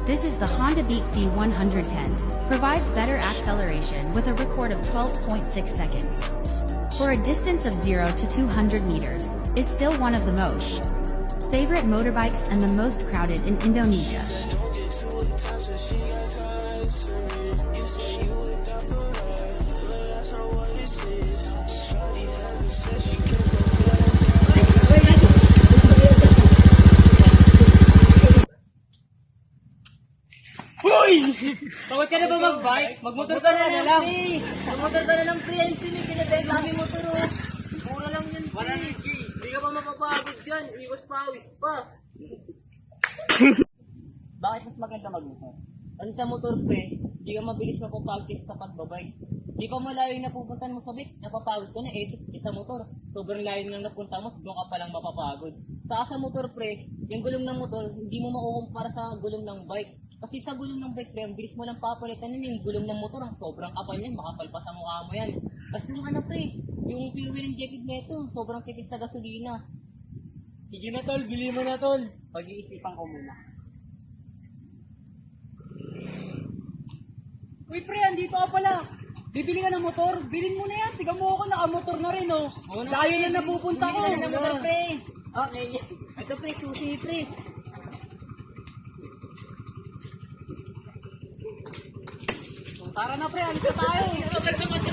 This is the Honda Beat D110. Provides better acceleration with a record of 12.6 seconds. For a distance of 0 to 200 meters, is still one of the most favorite motorbikes and the most crowded in Indonesia. Tawad ka na ba mag-bike? Magmotor ka na lang, pre. Magmotor ka na lang, pre. Ayun, pre. Pinabay kami motor, oh. Mura lang yun, pre. Hindi ka pa mapapagod dyan. Iwas pawis pa. Bakit mas maganda magmotor? Kasi sa motor, pre, hindi ka mabilis mapapagod sa pagbabay. Di pa malayo yung napupuntan mo sa bike, napapagod ka na, sa motor. Sobrang layo nang napunta mo, doon ka palang mapapagod. Sa motor, pre, yung gulong ng motor, hindi mo makukumpara sa gulong ng bike. Kasi sa gulong ng bike, pre, ang bilis mo lang papalitan yun, yung gulong ng motor, ang sobrang kapal yan, makapalpas ang mukha mo yan. Kasi yung ano, pre, yung fuel injected nito, sobrang tipid sa gasolina. Sige na tol, bili mo na tol. Pag-iisipan ko muna. Uy pre, andito ka pala. Bibili ka ng motor, bilhin mo na yan. Tiga mo ako, nakamotor na rin oh. Layo na napupunta ko. Bumili ka na ng motor, pre. Okay. Ito, pre, susi, pre. Tara na pre, alis na tayo.